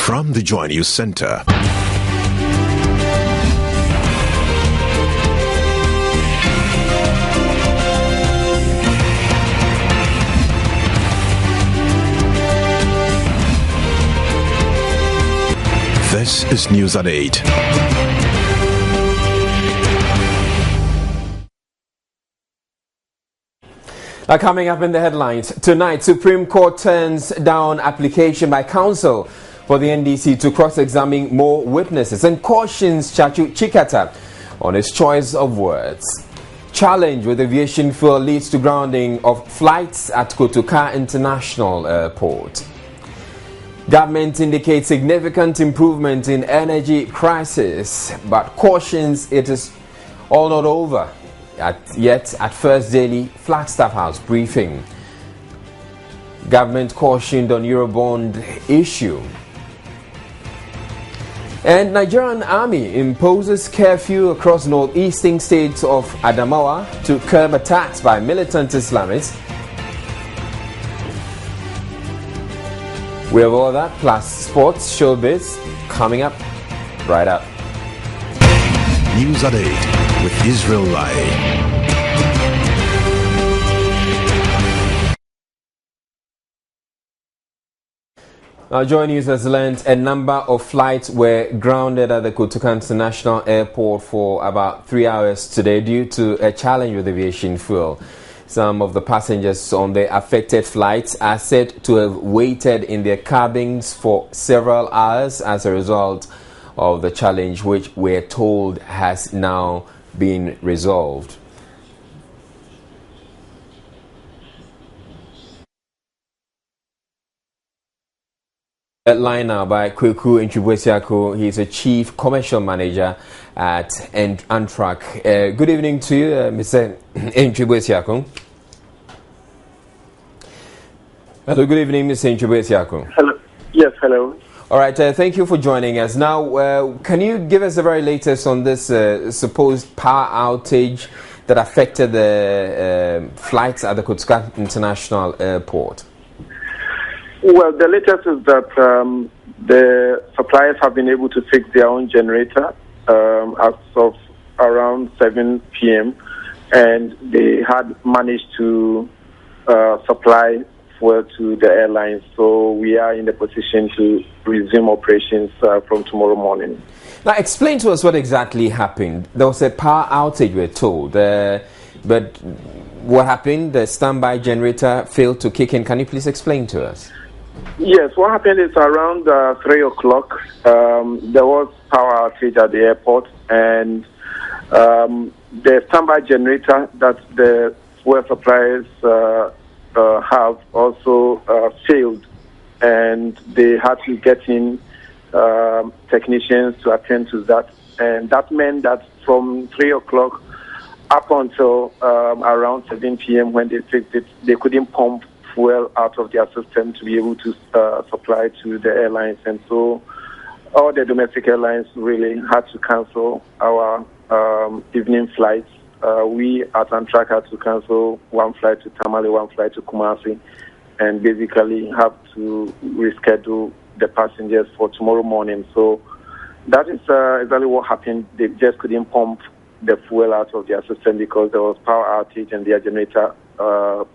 From the Joy News Center. This is News at 8. Coming up in the headlines, tonight Supreme Court turns down application by counsel for the NDC to cross-examine more witnesses and cautions Chachu Chikata on his choice of words. Challenge with aviation fuel leads to grounding of flights at Kotoka International Airport. Government indicates significant improvement in energy crisis, but cautions it is all not over yet at first daily Flagstaff House briefing. Government cautioned on Eurobond issue. And Nigerian Army imposes curfew across northeastern states of Adamawa to curb attacks by militant Islamists. We have all that plus sports, showbiz coming up right up. News at 8 with Israel Lai. Now, Joy News has learned a number of flights were grounded at the Kotoka International Airport for about 3 hours today due to a challenge with aviation fuel. Some of the passengers on the affected flights are said to have waited in their cabins for several hours as a result of the challenge, which we're told has now been resolved. Line now by Kweku Nchibwesiako. He's a chief commercial manager at Amtrak. Good evening to you, Mr. Nchibwesiako. Hello, good evening, Mr. Nchibwesiako. Hello. Yes, hello. All right, thank you for joining us. Now, can you give us the very latest on this supposed power outage that affected the flights at the Kotoka International Airport? Well, the latest is that the suppliers have been able to fix their own generator as of around 7 p.m. and they had managed to supply fuel to the airlines. So we are in the position to resume operations from tomorrow morning. Now, explain to us what exactly happened. There was a power outage, we're told, but what happened? The standby generator failed to kick in. Can you please explain to us? Yes, what happened is around 3 o'clock, there was power outage at the airport, and the standby generator that the fuel suppliers have also failed, and they had to get in technicians to attend to that. And that meant that from 3 o'clock up until around 7 p.m. when they fixed it, they couldn't pump fuel out of their system to be able to supply to the airlines. And so all the domestic airlines really had to cancel our evening flights. We at Amtrak had to cancel one flight to Tamale, one flight to Kumasi, and basically have to reschedule the passengers for tomorrow morning. So that is exactly what happened. They just couldn't pump the fuel out of their system because there was power outage and their generator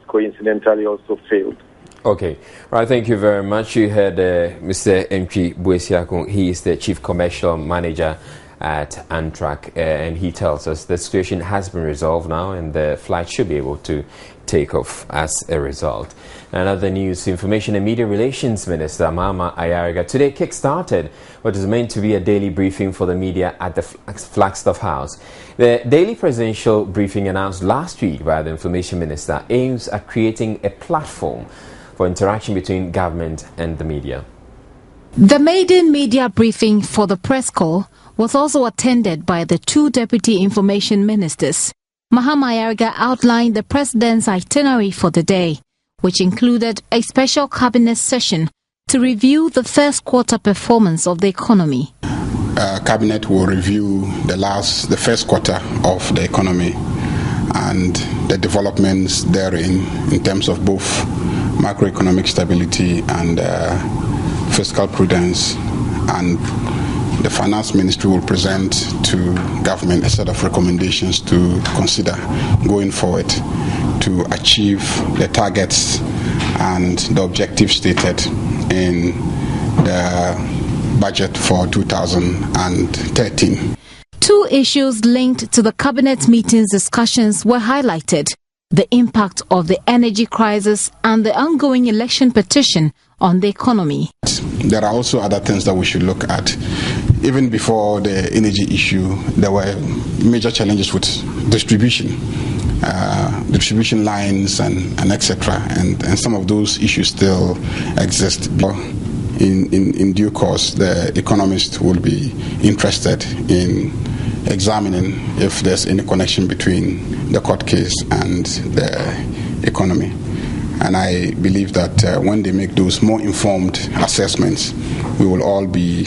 coincidentally also failed. Okay. Right, thank you very much. You heard Mr. Nchibwesiako. He is the chief commercial manager at Amtrak, and he tells us the situation has been resolved now and the flight should be able to take off as a result. Another news, Information and Media Relations Minister Mahama Ayariga today kick-started what is meant to be a daily briefing for the media at the Flagstaff House. The daily presidential briefing announced last week by the Information Minister aims at creating a platform for interaction between government and the media. The maiden media briefing for the press corps was also attended by the two deputy information ministers. Mahama Ayariga outlined the president's itinerary for the day, which included a special cabinet session to review the first quarter performance of the economy. Cabinet will review the first quarter of the economy and the developments therein in terms of both macroeconomic stability and fiscal prudence, and the Finance Ministry will present to government a set of recommendations to consider going forward to achieve the targets and the objectives stated in the budget for 2013. Two issues linked to the cabinet meeting's discussions were highlighted: the impact of the energy crisis and the ongoing election petition on the economy. There are also other things that we should look at. Even before the energy issue, there were major challenges with distribution lines and etc. And some of those issues still exist. In due course, the economists will be interested in examining if there's any connection between the court case and the economy. And I believe that when they make those more informed assessments, we will all be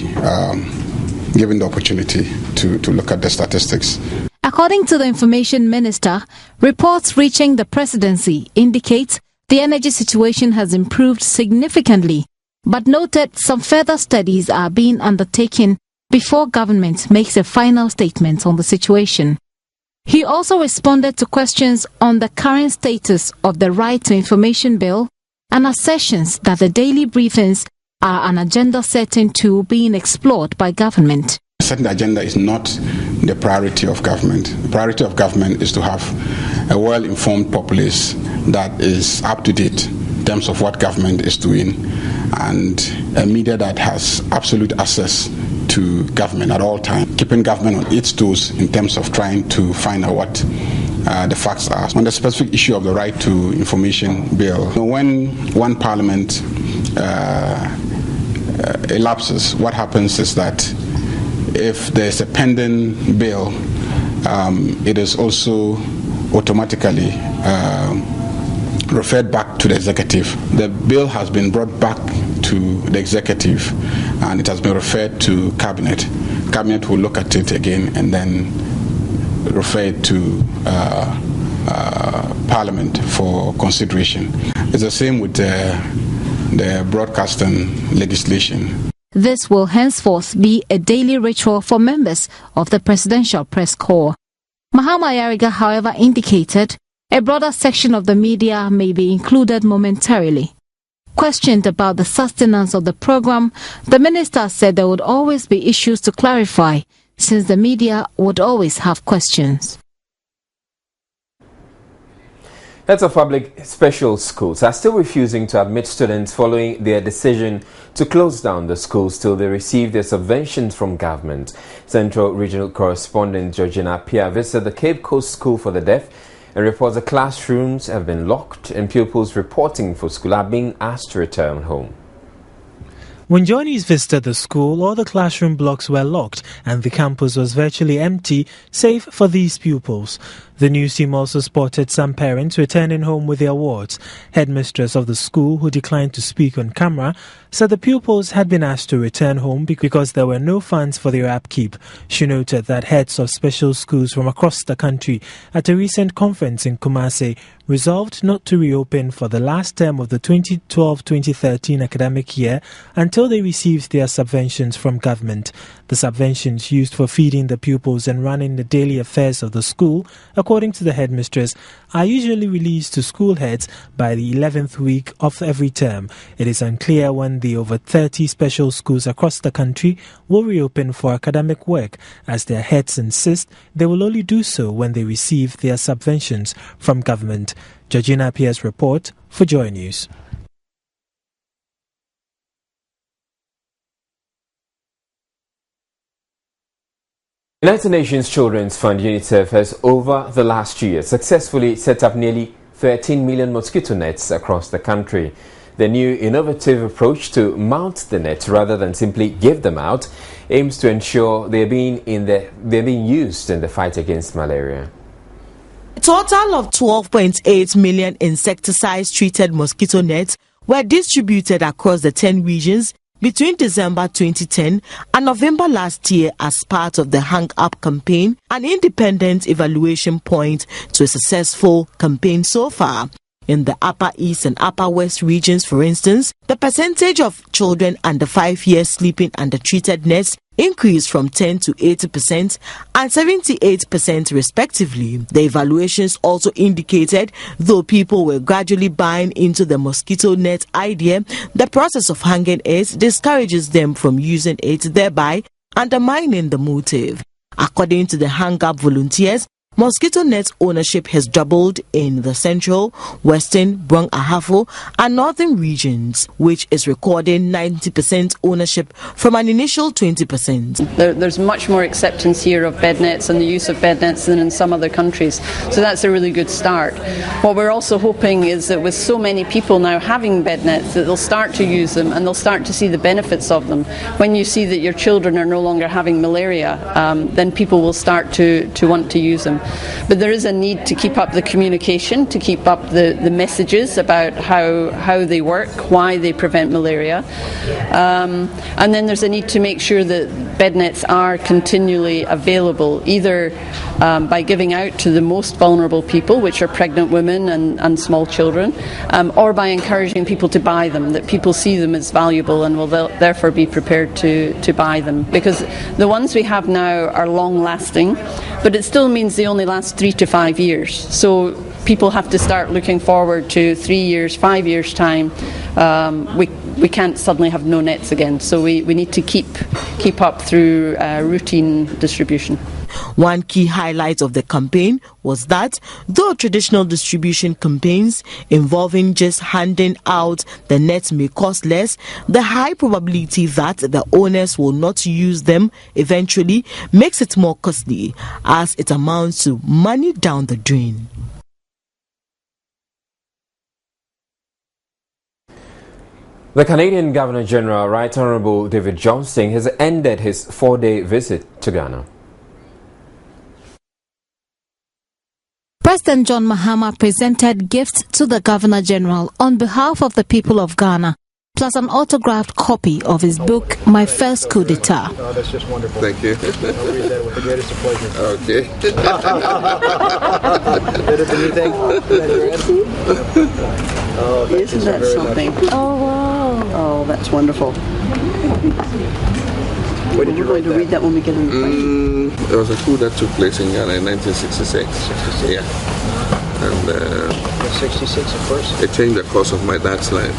given the opportunity to look at the statistics. According to the Information Minister, reports reaching the presidency indicate the energy situation has improved significantly, but noted some further studies are being undertaken before government makes a final statement on the situation. He also responded to questions on the current status of the Right to Information Bill and assertions that the daily briefings are an agenda-setting tool being explored by government. Setting the agenda is not the priority of government. The priority of government is to have a well-informed populace that is up-to-date in terms of what government is doing, and a media that has absolute access to government at all times, keeping government on its toes in terms of trying to find out what the facts are. On the specific issue of the Right to Information Bill, when one parliament elapses, what happens is that if there's a pending bill, it is also automatically referred back to the executive. The bill has been brought back to the executive and it has been referred to cabinet. Cabinet will look at it again and then refer it to Parliament for consideration. It's the same with the broadcasting legislation. This will henceforth be a daily ritual for members of the Presidential Press Corps. Malaria, however, indicated a broader section of the media may be included momentarily. Questioned about the sustenance of the program, the minister said there would always be issues to clarify, since the media would always have questions. Heads of public special schools are still refusing to admit students following their decision to close down the schools till they receive their subventions from government. Central Regional Correspondent Georgina Pia visited the Cape Coast School for the Deaf and reports the classrooms have been locked and pupils reporting for school are being asked to return home. When journeys visited the school, all the classroom blocks were locked and the campus was virtually empty, save for these pupils. The news team also spotted some parents returning home with their wards. Headmistress of the school, who declined to speak on camera, said the pupils had been asked to return home because there were no funds for their upkeep. She noted that heads of special schools from across the country at a recent conference in Kumasi resolved not to reopen for the last term of the 2012-2013 academic year until they received their subventions from government. The subventions used for feeding the pupils and running the daily affairs of the school, according to the headmistress, are usually released to school heads by the 11th week of every term. It is unclear when the over 30 special schools across the country will reopen for academic work, as their heads insist they will only do so when they receive their subventions from government. Georgina Pia's report for Joy News. United Nations Children's Fund UNICEF has over the last year successfully set up nearly 13 million mosquito nets across the country. The new innovative approach to mount the nets rather than simply give them out aims to ensure they're being used in the fight against malaria. A total of 12.8 million insecticide-treated mosquito nets were distributed across the 10 regions between December 2010 and November last year as part of the Hang Up campaign, an independent evaluation point to a successful campaign so far. In the Upper East and Upper West regions, for instance, the percentage of children under 5 years sleeping under treated nets increased from 10 to 80% and 78% respectively. The evaluations also indicated, though people were gradually buying into the mosquito net idea, the process of hanging it discourages them from using it, thereby undermining the motive. According to the hang-up volunteers, mosquito net ownership has doubled in the central, western, Brong Ahafo and northern regions, which is recording 90% ownership from an initial 20%. There's much more acceptance here of bed nets and the use of bed nets than in some other countries, so that's a really good start. What we're also hoping is that with so many people now having bed nets, that they'll start to use them and they'll start to see the benefits of them. When you see that your children are no longer having malaria, then people will start to want to use them. But there is a need to keep up the communication, to keep up the messages about how they work, why they prevent malaria. And then there's a need to make sure that bed nets are continually available, either by giving out to the most vulnerable people, which are pregnant women and small children, or by encouraging people to buy them, that people see them as valuable and will therefore be prepared to buy them. Because the ones we have now are long lasting, but it still means they only last 3 to 5 years. So people have to start looking forward to 3 years, 5 years' time. We can't suddenly have no nets again, so we need to keep up through routine distribution. One key highlight of the campaign was that, though traditional distribution campaigns involving just handing out the nets may cost less, the high probability that the owners will not use them eventually makes it more costly, as it amounts to money down the drain. The Canadian Governor-General, Right Honourable David Johnston, has ended his 4-day visit to Ghana. President John Mahama presented gifts to the Governor-General on behalf of the people of Ghana, plus an autographed copy of his book, My First Coup d'Etat. Oh, that's just wonderful. Thank you. I'll read that with the greatest of pleasure. Okay. Did it anything? Oh, Isn't that something? Nice. Oh, wow. Oh, that's wonderful. Where did you We're going to read that when we get in the plane. There was a coup that took place in Ghana in 1966. 66. Yeah. And 66, of course. it changed the course of my dad's life.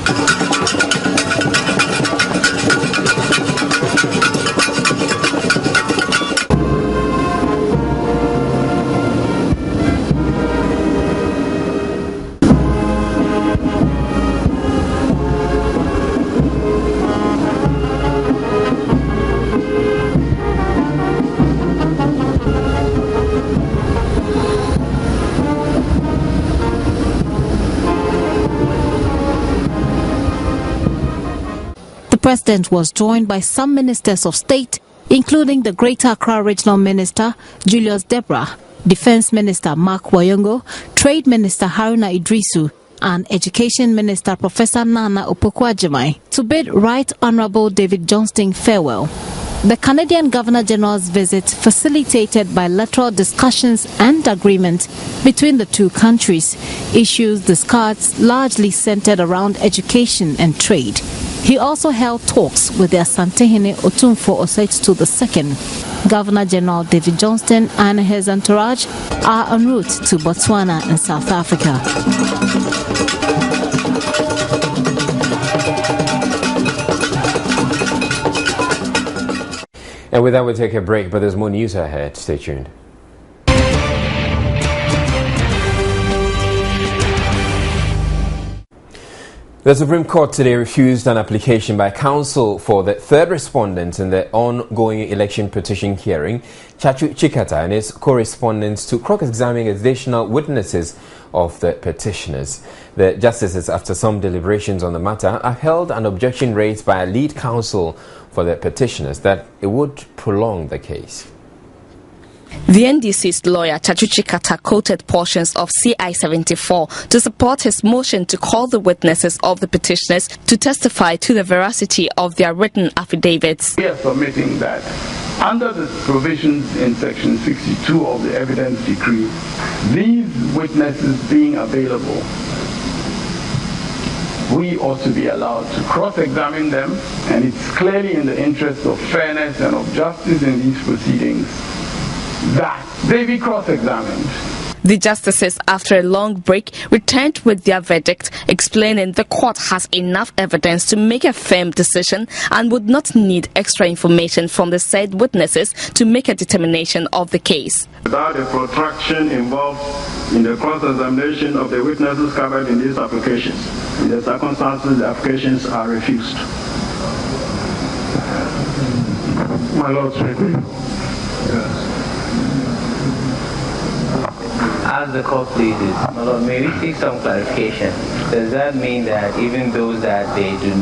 The President was joined by some ministers of state, including the Greater Accra Regional Minister Julius Debra, Defence Minister Mark Wayongo, Trade Minister Haruna Idrisu, and Education Minister Professor Nana Opoku-Agyeman to bid Right Honourable David Johnston farewell. The Canadian Governor-General's visit facilitated bilateral discussions and agreement between the two countries. Issues discussed largely centered around education and trade. He also held talks with the Asantehene Otumfuo Osei-Tutu II. Governor-General David Johnston and his entourage are en route to Botswana and South Africa. And with that, we'll take a break, but there's more news ahead. Stay tuned. The Supreme Court today refused an application by counsel for the third respondent in the ongoing election petition hearing, Chachu Chikata, and his co-respondents to cross-examine additional witnesses of the petitioners. The justices, after some deliberations on the matter, upheld an objection raised by a lead counsel for the petitioners that it would prolong the case. The NDC's lawyer Chachu Chikata quoted portions of CI 74 to support his motion to call the witnesses of the petitioners to testify to the veracity of their written affidavits. We are submitting that under the provisions in section 62 of the evidence decree, these witnesses being available we ought to be allowed to cross-examine them, and it's clearly in the interest of fairness and of justice in these proceedings that they be cross-examined. The justices, after a long break, returned with their verdict, explaining the court has enough evidence to make a firm decision and would not need extra information from the said witnesses to make a determination of the case. Without a protraction involved in the cross-examination of the witnesses covered in these applications, in the circumstances the applications are refused. My Lord, yes. As the court pleases, my Lord, may we seek some clarification? Does that mean that even those that they do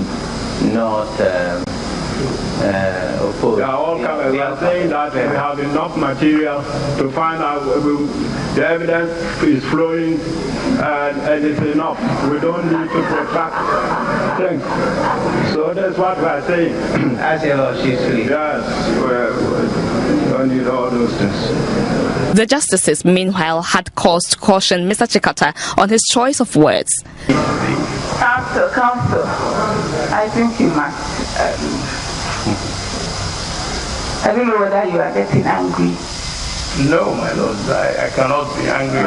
not oppose? They are all covered. We are saying that we have enough material to find out the evidence is flowing and it's enough. We don't need to protract things. So that's what we are saying. As your Lord chooses. Yes, we don't need all those things. The justices, meanwhile, had cause to caution Mr. Chikata on his choice of words. Counsel, I think you must. I don't know whether you are getting angry. no, my Lord, I cannot be angry.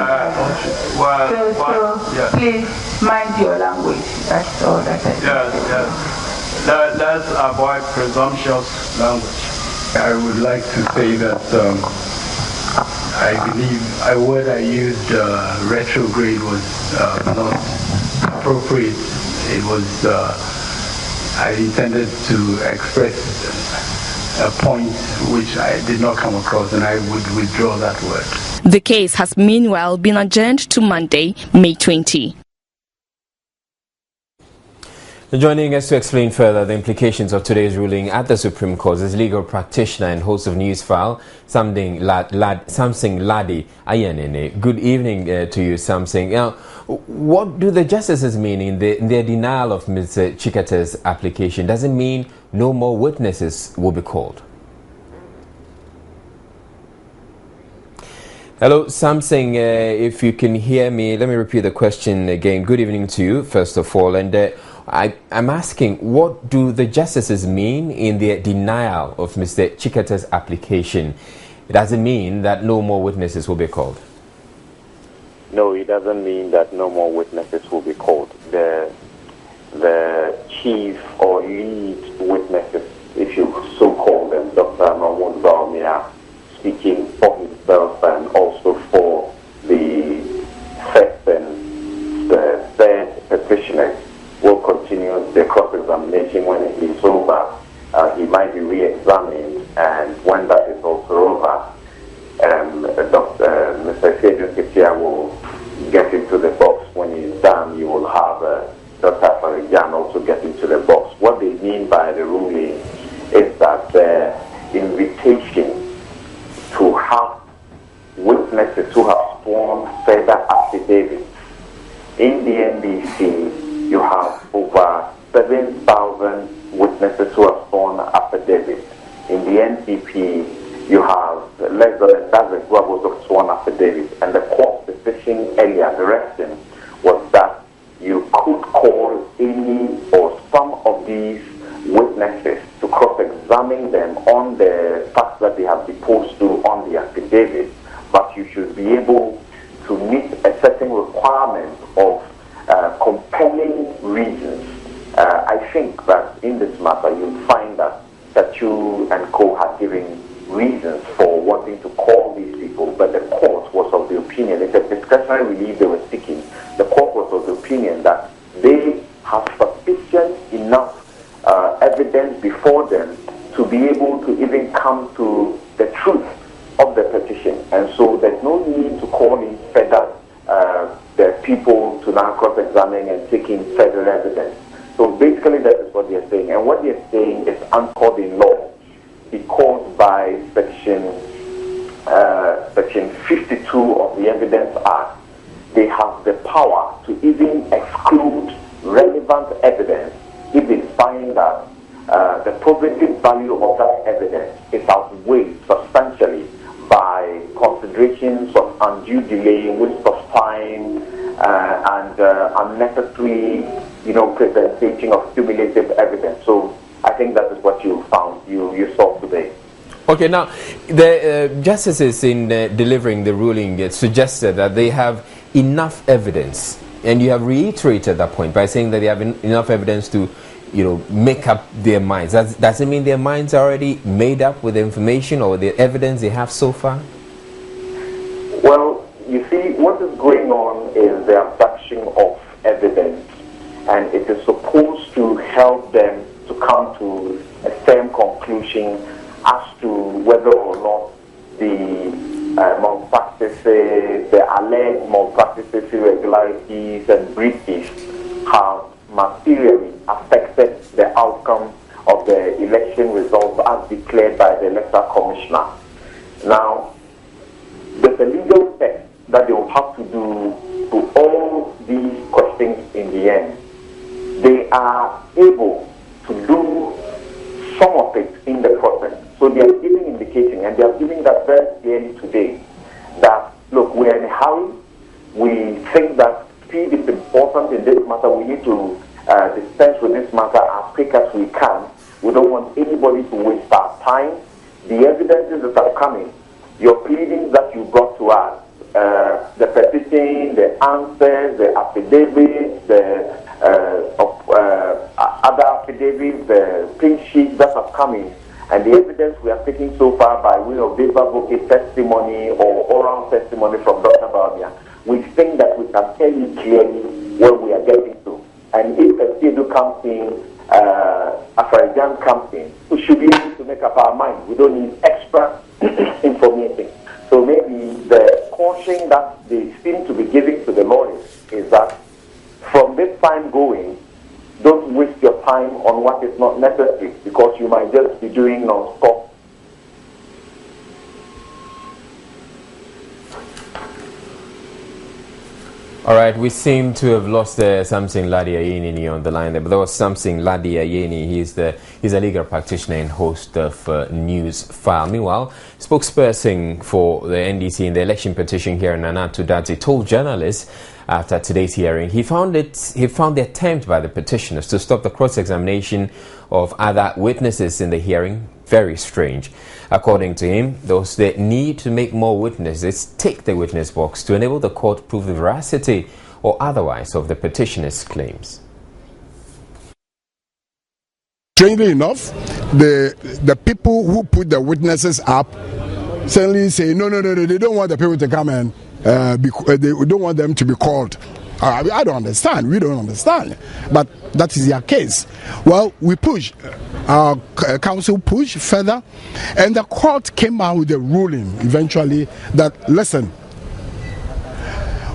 Please mind your language. That's all that I say. Yes. Let's avoid presumptuous language. I would like to say that I believe a word I used, retrograde, was not appropriate. It was, I intended to express a point which I did not come across, and I would withdraw that word. The case has meanwhile been adjourned to Monday, May 20. Joining us to explain further the implications of today's ruling at the Supreme Court is legal practitioner and host of Newsfile, Samsing Ladi Ayanene. Good evening to you, Samsing. Now, what do the justices mean in their denial of Mr. Chikata's application? Does it mean no more witnesses will be called? Hello, Samsing, if you can hear me, let me repeat the question again. Good evening to you, first of all. And I'm asking, what do the justices mean in their denial of Mr. Chikata's application? Does it mean that no more witnesses will be called? No, it doesn't mean that no more witnesses will be called. The chief or lead witnesses, if you so call them, Dr. Mahmoud Baumia, speaking for himself and also for the first and the third petitioners, will continue the cross-examination. When it is over, he might be re-examined, and when that is also over, Mr. Sejun Ketia will get into the box. When he's done, you will have Dr. Farijan also get into the box. What they mean by the ruling is that the invitation to have witnesses who have sworn further affidavits in the NDC. You have over 7,000 witnesses who have sworn affidavits. In the NPP, you have less than a dozen who have also sworn affidavits. And the court's decision earlier, direction, was that you could call any or some of these witnesses to cross-examine them on the facts that they have deposed to on the affidavit, but you should be able to meet a certain requirement of compelling reasons. I think that in this matter you'll find that Tachu and Co had given reasons for wanting to call these people, but the court was of the opinion, it's a discretionary relief they were seeking, the court was of the opinion that they have sufficient enough evidence before them to be able to even come to the truth of the petition, and so there's no need to call in further the people to now cross-examine and take in further evidence. So basically that is what they're saying, and what they're saying is anchored in law, because by section 52 of the Evidence Act, they have the power to even exclude relevant evidence if they find that the probative value of that evidence is outweighed substantially by considerations of undue delay, waste of time, and unnecessary presentation of cumulative evidence. So I think that is what you found, you saw today. Okay, now the justices in delivering the ruling suggested that they have enough evidence, and you have reiterated that point by saying that they have enough evidence to, make up their minds. Does it mean their minds are already made up with the information or the evidence they have so far? Well, you see, what is going on is the abduction of evidence, and it is supposed to help them to come to a firm conclusion as to whether or not the malpractices, the alleged malpractices, irregularities, and breaches have materially affected the outcome of the election results as declared by the Electoral Commissioner. Now, there's a legal step that they will have to do to all these questions in the end. They are able to do some of it in the process. So they are giving indication, and they are giving that very clearly today, that, look, we are in a hurry. We think that speed is important in this matter. We need to dispense with this matter as quick as we can. We don't want anybody to waste our time. The evidences that are coming, your pleadings that you brought to us, the petition, the answers, the affidavits, the other affidavits, the pink sheets that are coming, and the evidence we are taking so far by way of Deva testimony or oral testimony from Dr. Barbia, we think that we can tell you clearly where we are getting to. And if a CEDU comes in, Afarijan comes in, we should be able to make up our mind. We don't need extra information. So maybe the caution that they seem to be giving to the lawyers is that from this time going, don't waste your time on what is not necessary, because you might just be doing non-stop. All right, we seem to have lost Samson Ladi-Ayeni on the line there, but there was Samson Ladi-Ayeni. He's a legal practitioner and host of News File. Meanwhile, spokesperson for the NDC in the election petition here in Nana Tudati told journalists after today's hearing he found the attempt by the petitioners to stop the cross-examination of other witnesses in the hearing very strange. According to him, those that need to make more witnesses take the witness box to enable the court to prove the veracity or otherwise of the petitioner's claims. Strangely enough, the people who put the witnesses up suddenly say, no, they don't want the people to come and they don't want them to be called. I don't understand. We don't understand. But that is their case. Well, we push. Our counsel pushed further, and the court came out with a ruling eventually that, listen,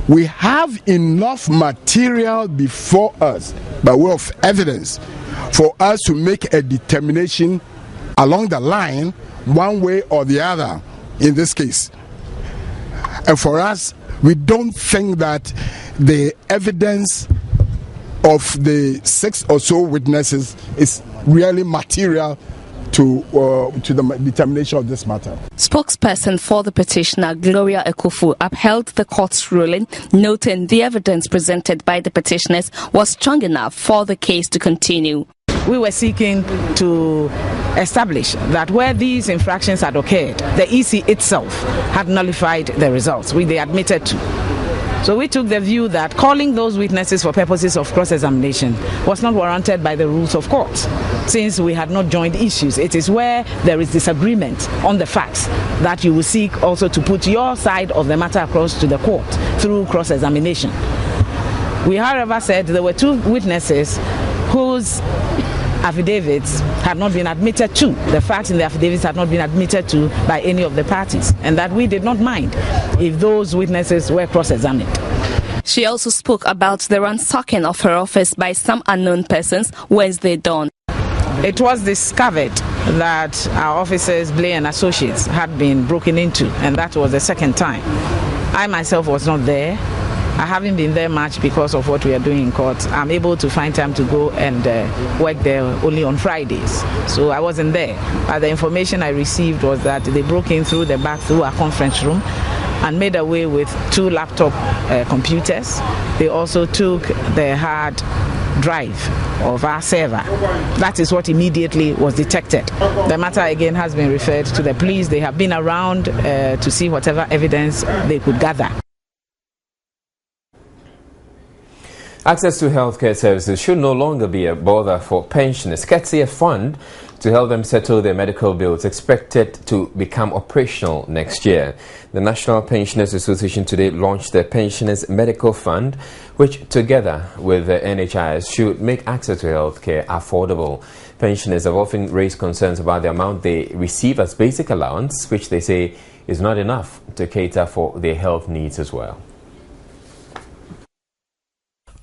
we have enough material before us by way of evidence for us to make a determination along the line, one way or the other, in this case. And for us, we don't think that the evidence of the 6 or so witnesses is really material to the determination of this matter. Spokesperson for the petitioner, Gloria Ekufu, upheld the court's ruling, noting the evidence presented by the petitioners was strong enough for the case to continue. We were seeking to establish that where these infractions had occurred, the EC itself had nullified the results, which they admitted to. So we took the view that calling those witnesses for purposes of cross-examination was not warranted by the rules of court, since we had not joined issues. It is where there is disagreement on the facts that you will seek also to put your side of the matter across to the court through cross-examination. We, however, said there were 2 witnesses whose affidavits had not been admitted to. The facts in the affidavits had not been admitted to by any of the parties, and that we did not mind if those witnesses were cross-examined. She also spoke about the ransacking of her office by some unknown persons Wednesday dawn. It was discovered that our officers, Blay and Associates, had been broken into, and that was the second time. I myself was not there. I haven't been there much because of what we are doing in court. I'm able to find time to go and work there only on Fridays. So I wasn't there. But the information I received was that they broke in through the back, through our conference room, and made away with 2 laptop computers. They also took the hard drive of our server. That is what immediately was detected. The matter again has been referred to the police. They have been around to see whatever evidence they could gather. Access to healthcare services should no longer be a bother for pensioners. Courtesy a fund to help them settle their medical bills expected to become operational next year. The National Pensioners Association today launched the Pensioners Medical Fund, which together with the NHIS should make access to healthcare affordable. Pensioners have often raised concerns about the amount they receive as basic allowance, which they say is not enough to cater for their health needs as well.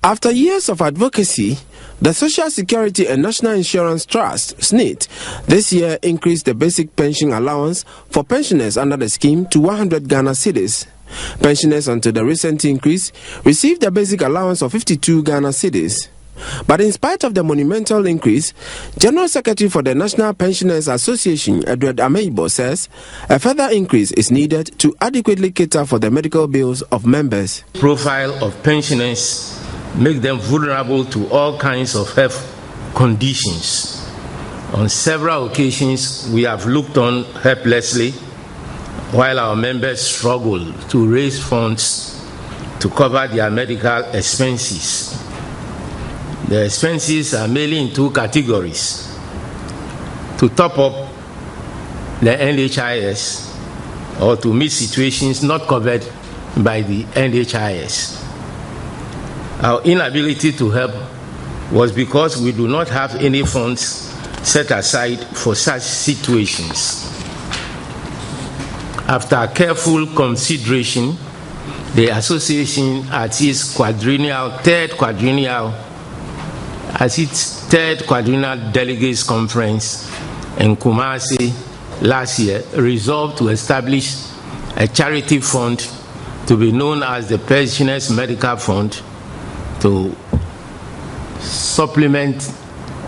After years of advocacy, the Social Security and National Insurance Trust, SNIT, this year increased the basic pension allowance for pensioners under the scheme to 100 Ghana cedis. Pensioners until the recent increase received a basic allowance of 52 Ghana cedis. But in spite of the monumental increase, General Secretary for the National Pensioners Association, Edward Ameibo, says a further increase is needed to adequately cater for the medical bills of members. Profile of pensioners make them vulnerable to all kinds of health conditions. On several occasions, we have looked on helplessly while our members struggle to raise funds to cover their medical expenses. The expenses are mainly in two categories: to top up the NHIS or to meet situations not covered by the NHIS. Our inability to help was because we do not have any funds set aside for such situations. After careful consideration, the association at its third quadrennial delegates conference in Kumasi last year resolved to establish a charity fund to be known as the Pensioners Medical Fund to supplement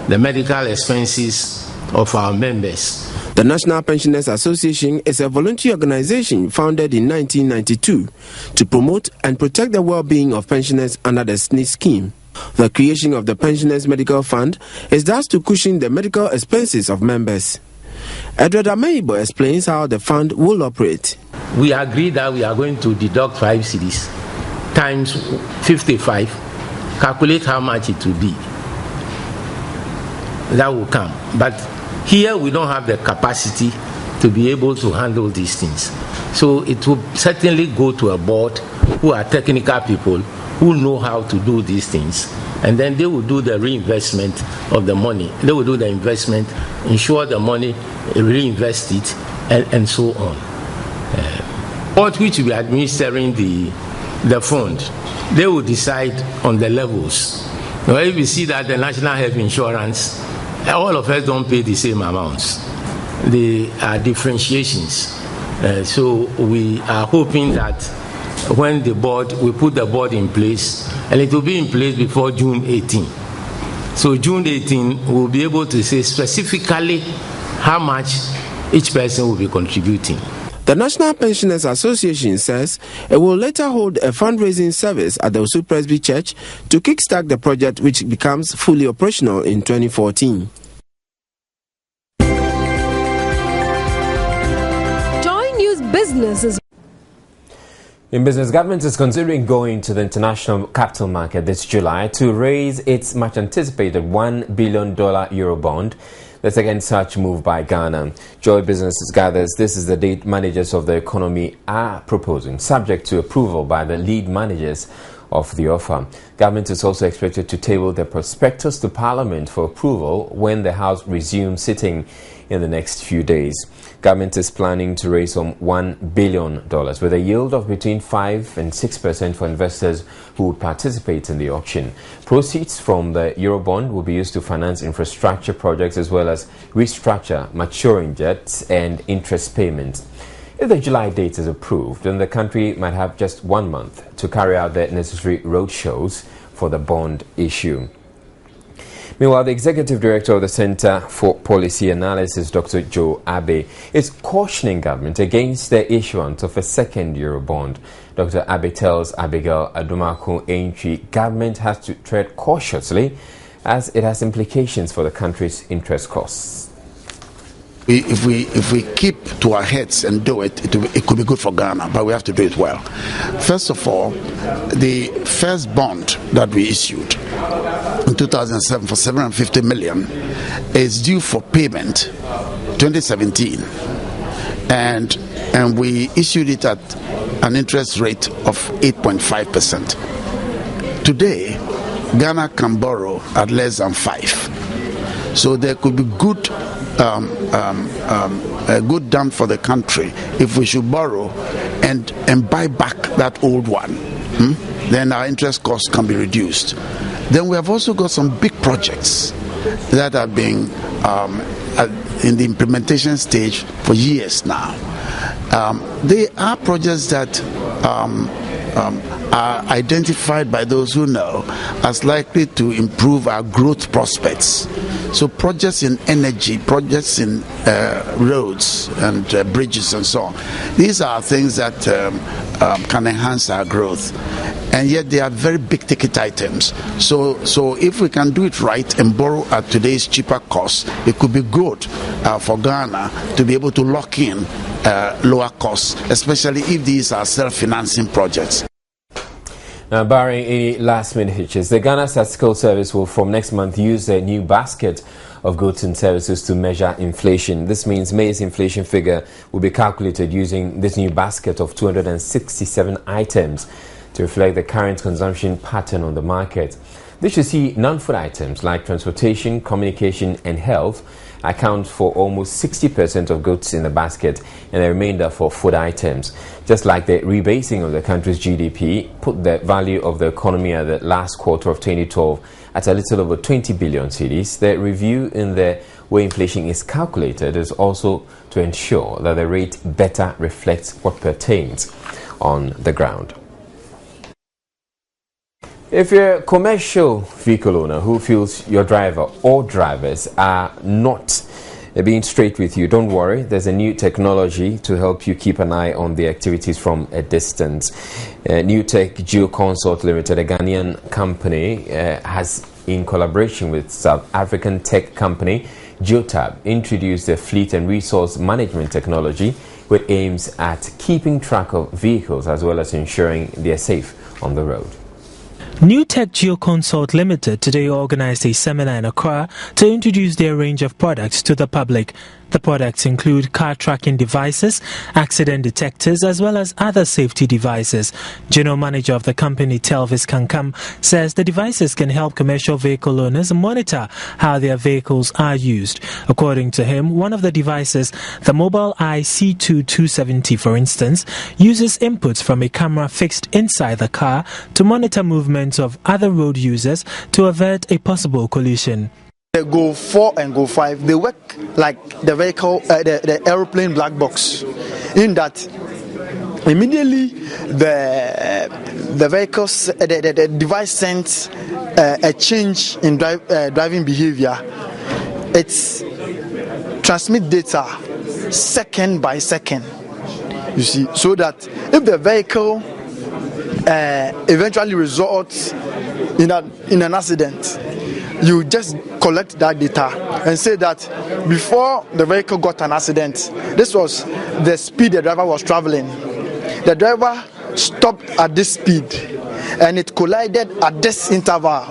the medical expenses of our members. The National Pensioners Association is a voluntary organization founded in 1992 to promote and protect the well-being of pensioners under the SNIT scheme. The creation of the Pensioners Medical Fund is thus to cushion the medical expenses of members. Edward Ameibo explains how the fund will operate. We agreed that we are going to deduct 5 cedis times 55, calculate how much it will be. That will come. But here we don't have the capacity to be able to handle these things. So it will certainly go to a board who are technical people who know how to do these things. And then they will do the reinvestment of the money. They will do the investment, ensure the money, reinvest it, and so on. Board which will be administering the fund, they will decide on the levels. Now, if you see that the National Health Insurance, all of us don't pay the same amounts. There are differentiations. So we are hoping that when we put the board in place, and it will be in place before June 18. So June 18, we'll be able to say specifically how much each person will be contributing. The National Pensioners Association says it will later hold a fundraising service at the Osu Presby Church to kickstart the project, which becomes fully operational in 2014. Joy News Business. In business, government is considering going to the international capital market this July to raise its much anticipated $1 billion Eurobond. That's against such move by Ghana. Joy Businesses gathers this is the date managers of the economy are proposing, subject to approval by the lead managers of the offer. Government is also expected to table the prospectus to Parliament for approval when the House resumes sitting in the next few days. Government is planning to raise some $1 billion with a yield of between 5% and 6% for investors who would participate in the auction. Proceeds from the Eurobond will be used to finance infrastructure projects as well as restructure maturing debts and interest payments. If the July date is approved, then the country might have just 1 month to carry out the necessary roadshows for the bond issue. Meanwhile, the Executive Director of the Center for Policy Analysis, Dr. Joe Abe, is cautioning government against the issuance of a second Eurobond. Dr. Abe tells Abigail Adumaku Aintree government has to tread cautiously as it has implications for the country's interest costs. If we keep to our heads and do it, it could be good for Ghana, but we have to do it well. First of all, the first bond that we issued in 2007 for 750 million is due for payment 2017, and we issued it at an interest rate of 8.5%. Today, Ghana can borrow at less than 5%. So there could be good dam for the country if we should borrow and buy back that old one. Then our interest costs can be reduced. Then we have also got some big projects that have been in the implementation stage for years now. They are projects that are identified by those who know as likely to improve our growth prospects. So projects in energy, projects in roads and bridges and so on. These are things that can enhance our growth. And yet they are very big ticket items. So if we can do it right and borrow at today's cheaper cost, it could be good for Ghana to be able to lock in lower costs, especially if these are self-financing projects. Now, barring any last-minute hitches, the Ghana Statistical Service will from next month use a new basket of goods and services to measure inflation. This means May's inflation figure will be calculated using this new basket of 267 items to reflect the current consumption pattern on the market. This should see non-food items like transportation, communication and health account for almost 60% of goods in the basket and the remainder for food items. Just like the rebasing of the country's GDP put the value of the economy at the last quarter of 2012 at a little over 20 billion cedis, the review in the way inflation is calculated is also to ensure that the rate better reflects what pertains on the ground. If you're a commercial vehicle owner who feels your driver or drivers are not being straight with you, don't worry. There's a new technology to help you keep an eye on the activities from a distance. New Tech GeoConsult Limited, a Ghanaian company, has, in collaboration with South African tech company Geotab, introduced a fleet and resource management technology which aims at keeping track of vehicles as well as ensuring they are safe on the road. New Tech GeoConsult Limited today organized a seminar in Accra to introduce their range of products to the public. The products include car tracking devices, accident detectors, as well as other safety devices. General Manager of the company, Telvis Kankam, says the devices can help commercial vehicle owners monitor how their vehicles are used. According to him, one of the devices, the Mobile Eye C2 270, for instance, uses inputs from a camera fixed inside the car to monitor movements of other road users to avert a possible collision. The Go 4 and Go 5, they work like the vehicle, the aeroplane black box, in that immediately the vehicles, the device sends a change in driving behavior. It's transmit data second by second, you see, so that if the vehicle eventually results in an accident, you just collect that data and say that before the vehicle got an accident, this was the speed the driver was traveling. The driver stopped at this speed and it collided at this interval.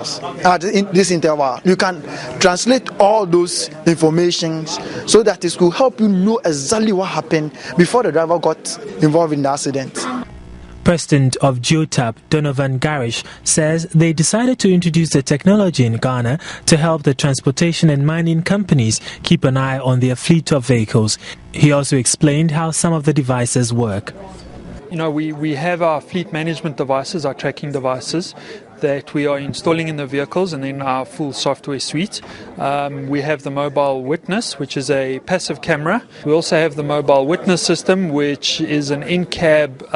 You can translate all those informations so that it will help you know exactly what happened before the driver got involved in the accident. President of Geotab, Donovan Garish, says they decided to introduce the technology in Ghana to help the transportation and mining companies keep an eye on their fleet of vehicles. He also explained how some of the devices work. You know, we have our fleet management devices, our tracking devices, that we are installing in the vehicles, and then our full software suite. We have the Mobile Witness, which is a passive camera. We also have the Mobile Witness system, which is an in-cab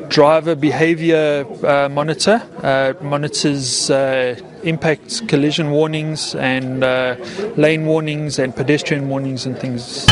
driver behavior monitor. Monitors impact collision warnings and lane warnings and pedestrian warnings and things.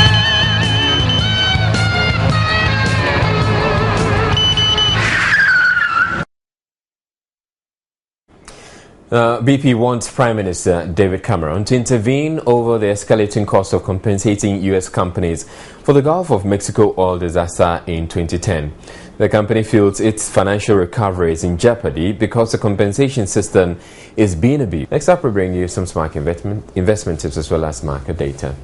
BP wants Prime Minister David Cameron to intervene over the escalating cost of compensating U.S. companies for the Gulf of Mexico oil disaster in 2010. The company feels its financial recovery is in jeopardy because the compensation system is being abused. Next up, we bring you some smart investment tips as well as market data.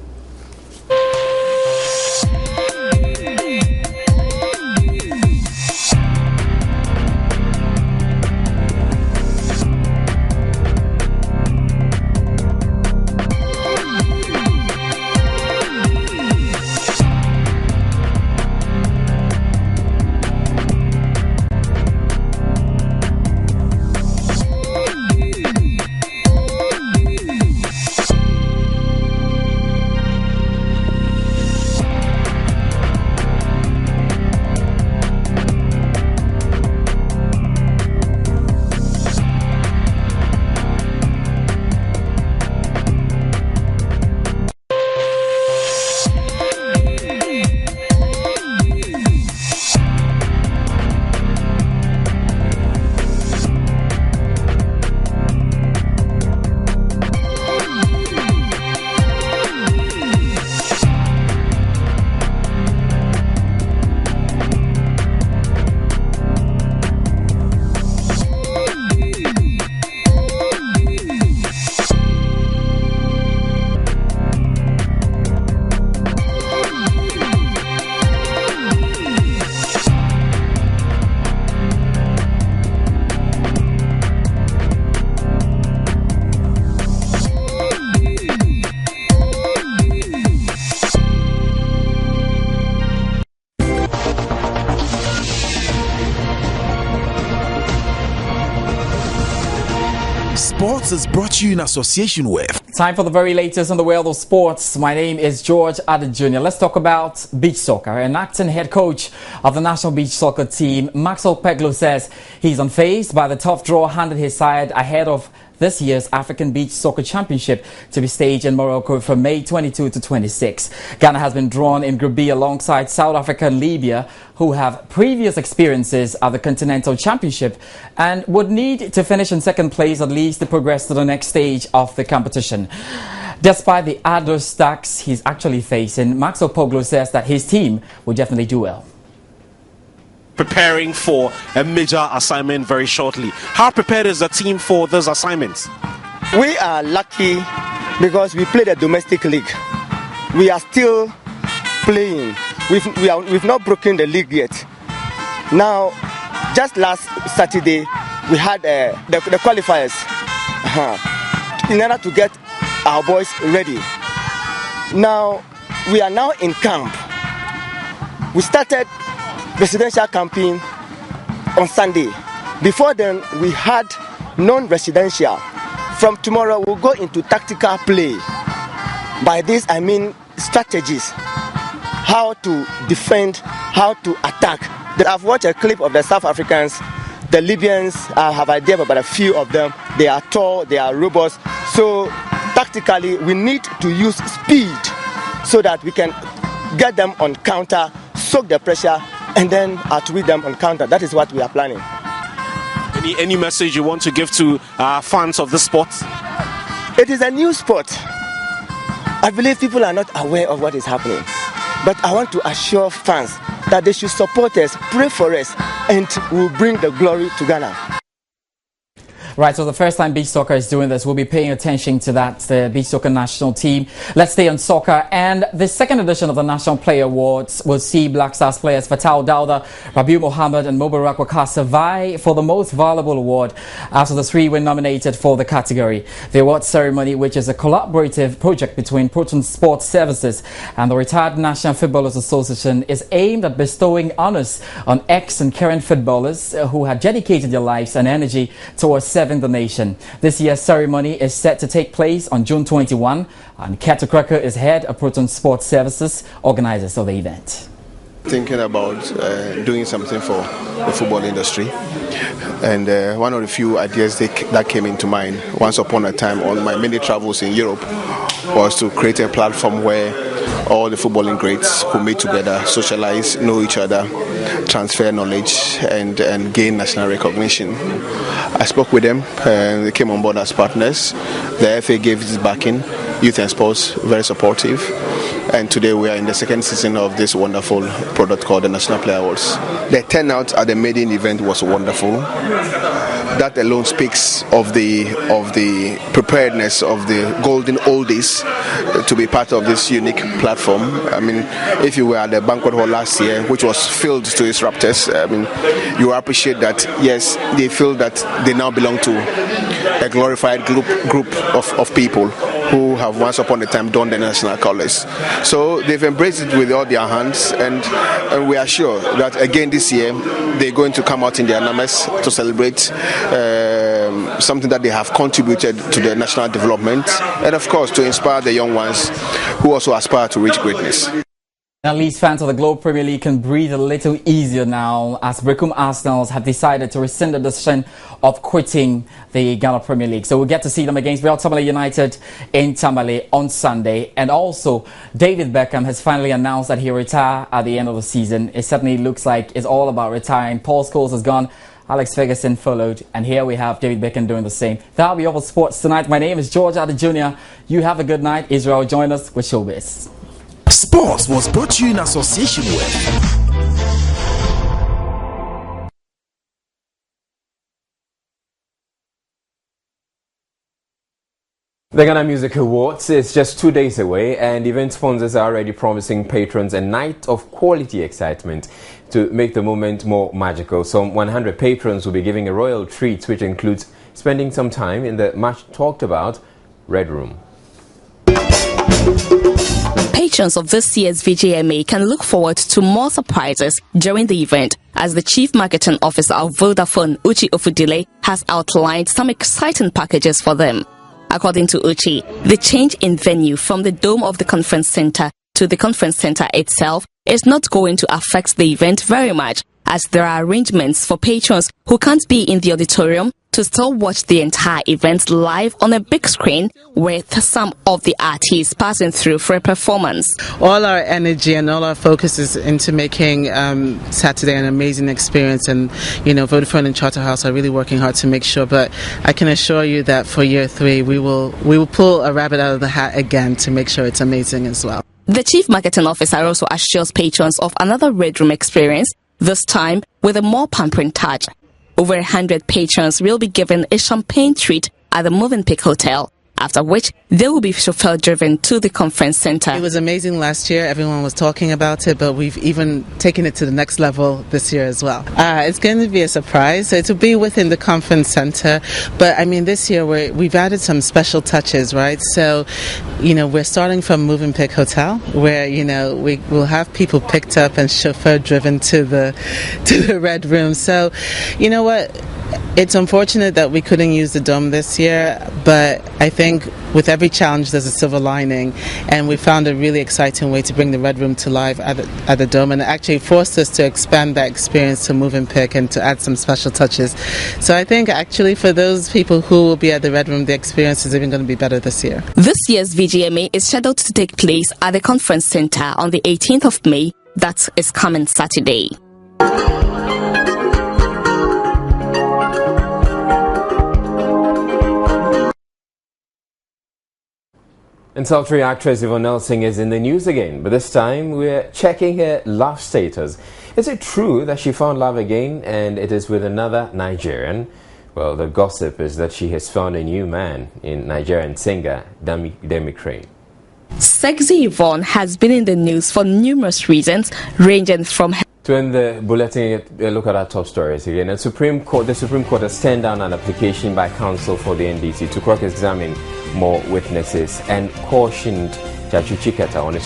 Sports is brought to you in association with. Time for the very latest on the world of sports. My name is George Adda Jr. Let's talk about beach soccer. An acting head coach of the national beach soccer team, Maxwell Peglo, says he's unfazed by the tough draw handed his side ahead of this year's African Beach Soccer Championship to be staged in Morocco from May 22 to 26. Ghana has been drawn in Group B alongside South Africa and Libya, who have previous experiences at the Continental Championship and would need to finish in second place at least to progress to the next stage of the competition. Despite the adverse stacks he's actually facing, Maxwell Poglo says that his team will definitely do well. Preparing for a major assignment very shortly. How prepared is the team for this assignment? We are lucky because we play the domestic league. We are still playing. We've not broken the league yet. Now, just last Saturday, we had the qualifiers in order to get our boys ready. Now, we are now in camp. We started residential camping on Sunday. Before then, we had non-residential. From tomorrow, we'll go into tactical play. By this, I mean strategies. How to defend, how to attack. I've watched a clip of the South Africans. The Libyans, I have idea about a few of them. They are tall, they are robust. So, tactically, we need to use speed so that we can get them on counter, soak the pressure, and then outwit them on counter. That is what we are planning. Any message you want to give to fans of the sport? It is a new sport. I believe people are not aware of what is happening. But I want to assure fans that they should support us, pray for us, and we'll bring the glory to Ghana. Right, so the first time beach soccer is doing this, we'll be paying attention to that, the beach soccer national team. Let's stay on soccer. And the second edition of the National Player Awards will see Black Stars players Fatal Dawda, Rabiu Mohammed and Mubarak Wakasa vie for the most valuable award after the three were nominated for the category. The award ceremony, which is a collaborative project between Proton Sports Services and the Retired National Footballers Association, is aimed at bestowing honors on ex and current footballers who have dedicated their lives and energy towards serving the nation. This year's ceremony is set to take place on June 21, and Keto Cracker is head of Proton Sports Services, organizers of the event. Thinking about doing something for the football industry, and one of the few ideas that came into mind once upon a time on my many travels in Europe was to create a platform where all the footballing greats who meet together, socialize, know each other, transfer knowledge, and gain national recognition. I spoke with them, they came on board as partners. The FA gave its backing, Youth and Sports, very supportive. And today we are in the second season of this wonderful product called the National Player Awards. The turnout at the maiden event was wonderful. That alone speaks of the preparedness of the golden oldies to be part of this unique platform. I mean, if you were at the banquet hall last year, which was filled to its raptors, I mean, you appreciate that, yes, they feel that they now belong to a glorified group of people who have once upon a time donned the national colors. So they've embraced it with all their hands, and we are sure that again this year they're going to come out in their numbers to celebrate something that they have contributed to the national development, and of course to inspire the young ones who also aspire to reach greatness. At least fans of the Globe Premier League can breathe a little easier now, as Brecum Arsenals have decided to rescind the decision of quitting the Ghana Premier League. So we'll get to see them against Real Tamale United in Tamale on Sunday. And also, David Beckham has finally announced that he'll retire at the end of the season. It certainly looks like it's all about retiring. Paul Scholes has gone, Alex Ferguson followed, and here we have David Beckham doing the same. That'll be all for sports tonight. My name is George Adder Jr. You have a good night. Israel, join us with Showbiz. Sports was brought to you in association with the Ghana Music Awards is just 2 days away, and event sponsors are already promising patrons a night of quality excitement to make the moment more magical. Some 100 patrons will be giving a royal treat, which includes spending some time in the much talked about Red Room. Patrons of this year's VGMA can look forward to more surprises during the event, as the Chief Marketing Officer of Vodafone, Uchi Ofudile, has outlined some exciting packages for them. According to Uchi, the change in venue from the dome of the conference center to the conference center itself is not going to affect the event very much, as there are arrangements for patrons who can't be in the auditorium to still watch the entire event live on a big screen with some of the artists passing through for a performance. All our energy and all our focus is into making Saturday an amazing experience, and Vodafone and Charterhouse are really working hard to make sure, but I can assure you that for year 3 we will pull a rabbit out of the hat again to make sure it's amazing as well. The Chief Marketing Officer also assures patrons of another Red Room experience, this time with a more pampering touch. Over 100 patrons will be given a champagne treat at the Movenpick Hotel, after which they will be chauffeur driven to the conference center. It was amazing last year, everyone was talking about it, but we've even taken it to the next level this year as well. It's going to be a surprise. It will be within the conference center, but I mean this year we've added some special touches, right? So, we're starting from Movenpick Hotel, where we will have people picked up and chauffeur driven to the Red Room. So, you know what? It's unfortunate that we couldn't use the dome this year, but I think with every challenge there's a silver lining, and we found a really exciting way to bring the Red Room to life at the dome, and it actually forced us to expand that experience to Movenpick and to add some special touches. So I think actually for those people who will be at the Red Room, the experience is even going to be better this year. This year's VGMA is scheduled to take place at the conference center on the 18th of May. That is coming Saturday. And Sultry actress Yvonne Nelson is in the news again, but this time we're checking her love status. Is it true that she found love again and it is with another Nigerian? Well, the gossip is that she has found a new man in Nigerian singer Demi Crane. Sexy Yvonne has been in the news for numerous reasons, ranging from... To end the bulletin, look at our top stories again. The Supreme Court has turned down an application by counsel for the NDC to cross-examine more witnesses and cautioned Chachuchikata on his